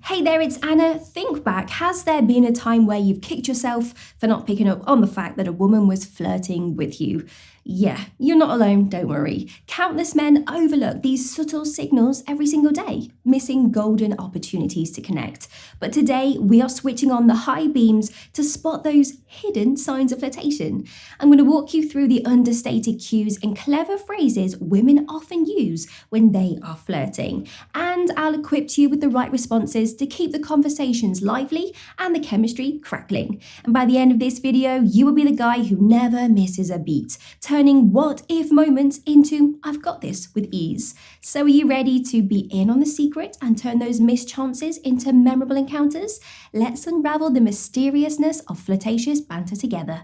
Hey there, it's Anna. Think back. Has there been a time where you've kicked yourself for not picking up on the fact that a woman was flirting with you? Yeah, you're not alone, don't worry. Countless men overlook these subtle signals every single day, missing golden opportunities to connect. But today, we are switching on the high beams to spot those hidden signs of flirtation. I'm going to walk you through the understated cues and clever phrases women often use when they are flirting. And I'll equip you with the right responses to keep the conversations lively and the chemistry crackling. And by the end of this video, you will be the guy who never misses a beat, turning what if moments into I've got this with ease. So are you ready to be in on the secret and turn those missed chances into memorable encounters? Let's unravel the mysteriousness of flirtatious banter together.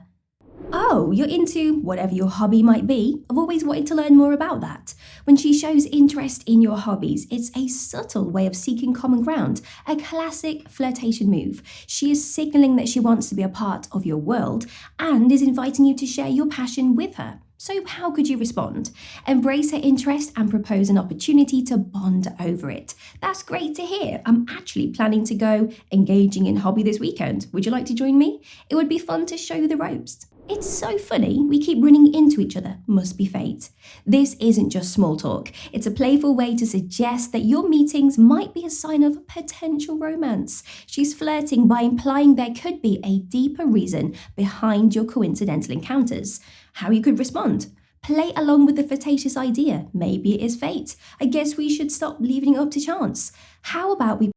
Oh, you're into whatever your hobby might be. I've always wanted to learn more about that. When she shows interest in your hobbies, it's a subtle way of seeking common ground, a classic flirtation move. She is signaling that she wants to be a part of your world and is inviting you to share your passion with her. So how could you respond? Embrace her interest and propose an opportunity to bond over it. That's great to hear. I'm actually planning to go engaging in hobby this weekend. Would you like to join me? It would be fun to show you the ropes. It's so funny, we keep running into each other, must be fate. This isn't just small talk, it's a playful way to suggest that your meetings might be a sign of potential romance. She's flirting by implying there could be a deeper reason behind your coincidental encounters. How you could respond? Play along with the flirtatious idea, maybe it is fate. I guess we should stop leaving it up to chance. How about we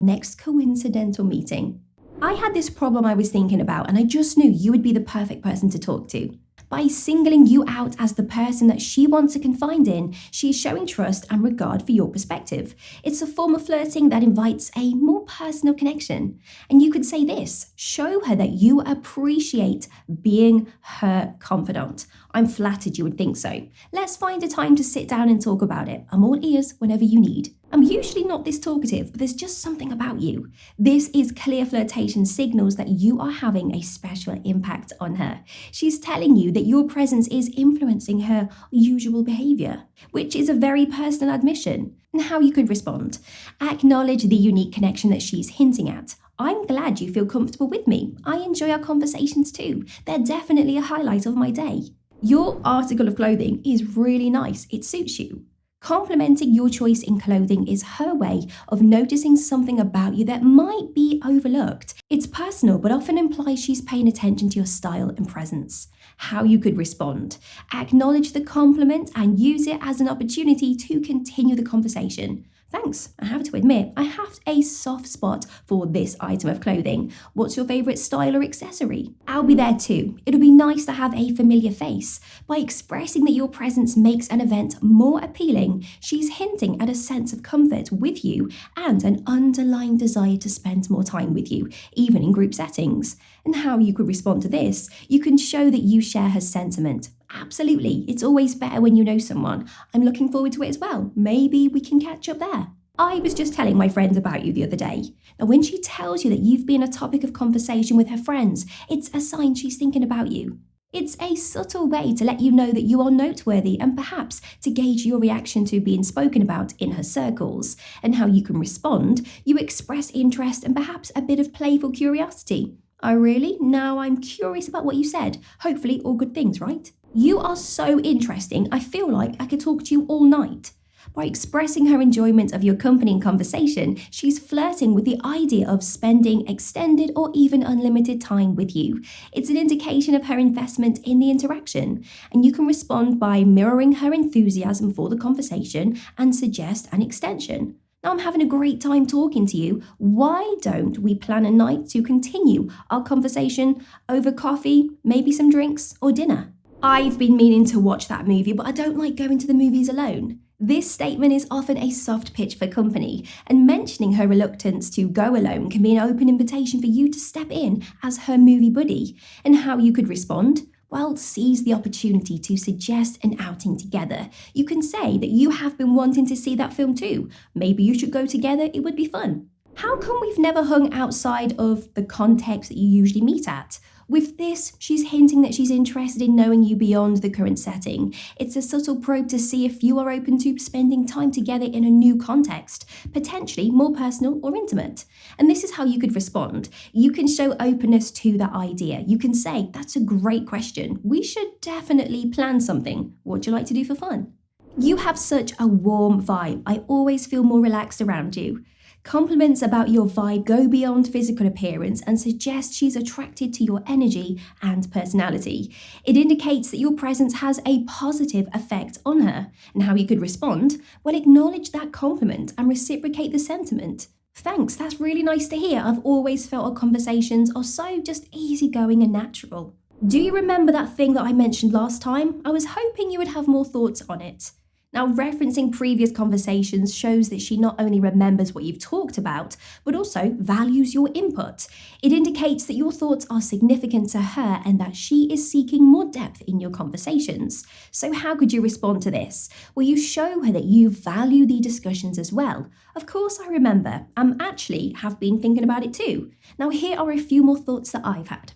next coincidental meeting? I had this problem I was thinking about, and I just knew you would be the perfect person to talk to. By singling you out as the person that she wants to confide in, she is showing trust and regard for your perspective. It's a form of flirting that invites a more personal connection. And you could say this, show her that you appreciate being her confidant. I'm flattered you would think so. Let's find a time to sit down and talk about it. I'm all ears whenever you need. I'm usually not this talkative, but there's just something about you. This is clear flirtation signals that you are having a special impact on her. She's telling you that your presence is influencing her usual behavior, which is a very personal admission. And how you could respond. Acknowledge the unique connection that she's hinting at. I'm glad you feel comfortable with me. I enjoy our conversations too. They're definitely a highlight of my day. Your article of clothing is really nice. It suits you. Complimenting your choice in clothing is her way of noticing something about you that might be overlooked. It's personal, but often implies she's paying attention to your style and presence. How you could respond. Acknowledge the compliment and use it as an opportunity to continue the conversation. Thanks, I have to admit, I have a soft spot for this item of clothing. What's your favourite style or accessory? I'll be there too. It'll be nice to have a familiar face. By expressing that your presence makes an event more appealing, she's hinting at a sense of comfort with you and an underlying desire to spend more time with you, even in group settings. And how you could respond to this, you can show that you share her sentiment. Absolutely, it's always better when you know someone. I'm looking forward to it as well. Maybe we can catch up there. I was just telling my friend about you the other day. Now, when she tells you that you've been a topic of conversation with her friends, it's a sign she's thinking about you. It's a subtle way to let you know that you are noteworthy and perhaps to gauge your reaction to being spoken about in her circles. And how you can respond, you express interest and perhaps a bit of playful curiosity. Oh really? Now I'm curious about what you said. Hopefully all good things, right? You are so interesting, I feel like I could talk to you all night. By expressing her enjoyment of your company and conversation, she's flirting with the idea of spending extended or even unlimited time with you. It's an indication of her investment in the interaction, and you can respond by mirroring her enthusiasm for the conversation and suggest an extension. Now I'm having a great time talking to you. Why don't we plan a night to continue our conversation over coffee, maybe some drinks or dinner? I've been meaning to watch that movie, but I don't like going to the movies alone. This statement is often a soft pitch for company, and mentioning her reluctance to go alone can be an open invitation for you to step in as her movie buddy. And how you could respond? Well, seize the opportunity to suggest an outing together. You can say that you have been wanting to see that film too. Maybe you should go together, it would be fun. How come we've never hung outside of the context that you usually meet at? With this, she's hinting that she's interested in knowing you beyond the current setting. It's a subtle probe to see if you are open to spending time together in a new context, potentially more personal or intimate. And this is how you could respond. You can show openness to that idea. You can say, "That's a great question. We should definitely plan something. What would you like to do for fun?" "You have such a warm vibe. I always feel more relaxed around you." Compliments about your vibe go beyond physical appearance and suggest she's attracted to your energy and personality. It indicates that your presence has a positive effect on her. And how you could respond? Well, acknowledge that compliment and reciprocate the sentiment. "Thanks, that's really nice to hear. I've always felt our conversations are so just easygoing and natural." Do you remember that thing that I mentioned last time? I was hoping you would have more thoughts on it. Now, referencing previous conversations shows that she not only remembers what you've talked about, but also values your input. It indicates that your thoughts are significant to her and that she is seeking more depth in your conversations. So how could you respond to this? Well, you show her that you value the discussions as well. "Of course I remember. Actually have been thinking about it too. Now here are a few more thoughts that I've had. ...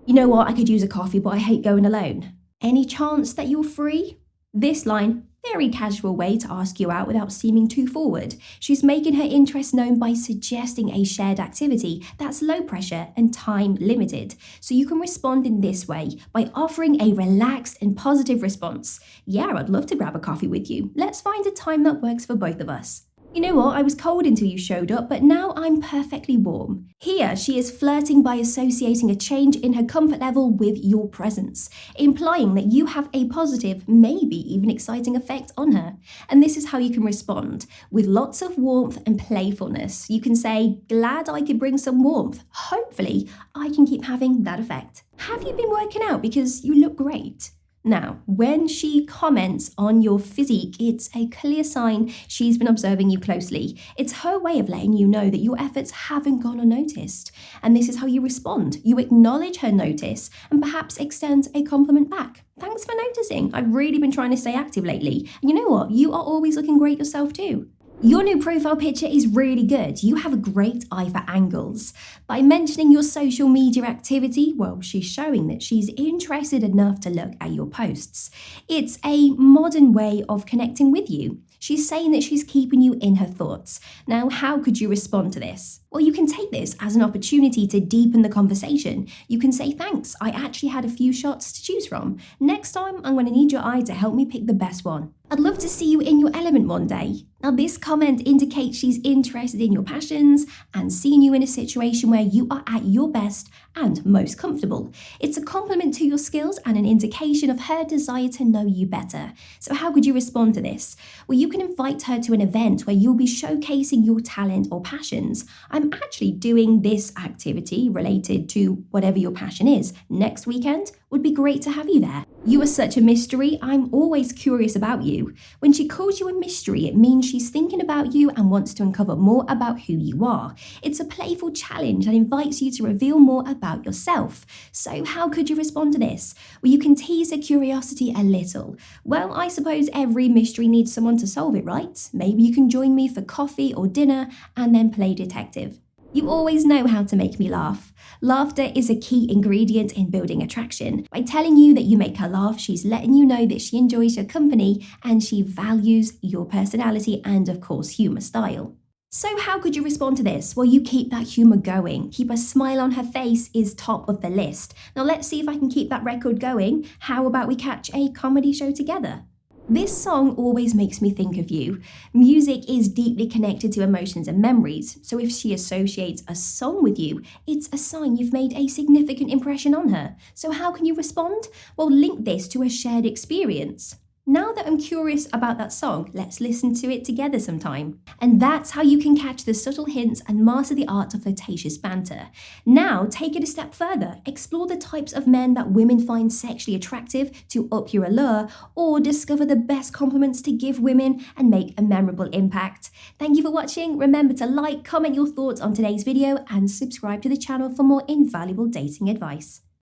You know what, I could use a coffee, but I hate going alone. Any chance that you're free?" This line, very casual way to ask you out without seeming too forward. She's making her interest known by suggesting a shared activity that's low pressure and time limited. So you can respond in this way by offering a relaxed and positive response. "Yeah, I'd love to grab a coffee with you. Let's find a time that works for both of us. You know what, I was cold until you showed up, but now I'm perfectly warm." Here, she is flirting by associating a change in her comfort level with your presence, implying that you have a positive, maybe even exciting effect on her. And this is how you can respond. With lots of warmth and playfulness, you can say, "Glad I could bring some warmth. Hopefully, I can keep having that effect. Have you been working out? Because you look great." Now, when she comments on your physique, it's a clear sign she's been observing you closely. It's her way of letting you know that your efforts haven't gone unnoticed. And this is how you respond. You acknowledge her notice and perhaps extend a compliment back. "Thanks for noticing. I've really been trying to stay active lately. And you know what? You are always looking great yourself too. Your new profile picture is really good. You have a great eye for angles." By mentioning your social media activity, well, she's showing that she's interested enough to look at your posts. It's a modern way of connecting with you. She's saying that she's keeping you in her thoughts. Now, how could you respond to this? Well, you can take this as an opportunity to deepen the conversation. You can say, "Thanks, I actually had a few shots to choose from. Next time, I'm going to need your eye to help me pick the best one. I'd love to see you in your element one day." Now, this comment indicates she's interested in your passions and seeing you in a situation where you are at your best and most comfortable. It's a compliment to your skills and an indication of her desire to know you better. So how could you respond to this? Well, you can invite her to an event where you'll be showcasing your talent or passions. "I'm actually doing this activity related to whatever your passion is. Next weekend would be great to have you there. You are such a mystery. I'm always curious about you." When she calls you a mystery, it means she's thinking about you and wants to uncover more about who you are. It's a playful challenge that invites you to reveal more about yourself. So how could you respond to this? Well, you can tease her curiosity a little. "Well, I suppose every mystery needs someone to solve it, right? Maybe you can join me for coffee or dinner and then play detective." You always know how to make me laugh. Laughter is a key ingredient in building attraction. By telling you that you make her laugh, she's letting you know that she enjoys your company and she values your personality and, of course, humour style. So how could you respond to this? Well, you keep that humour going. Keep a smile on her face is top of the list. Now let's see if I can keep that record going. How about we catch a comedy show together? This song always makes me think of you. Music is deeply connected to emotions and memories, so if she associates a song with you, it's a sign you've made a significant impression on her. So how can you respond? Well, link this to a shared experience. Now that I'm curious about that song, let's listen to it together sometime. And that's how you can catch the subtle hints and master the art of flirtatious banter. Now, take it a step further. Explore the types of men that women find sexually attractive to up your allure, or discover the best compliments to give women and make a memorable impact. Thank you for watching. Remember to like, comment your thoughts on today's video, and subscribe to the channel for more invaluable dating advice.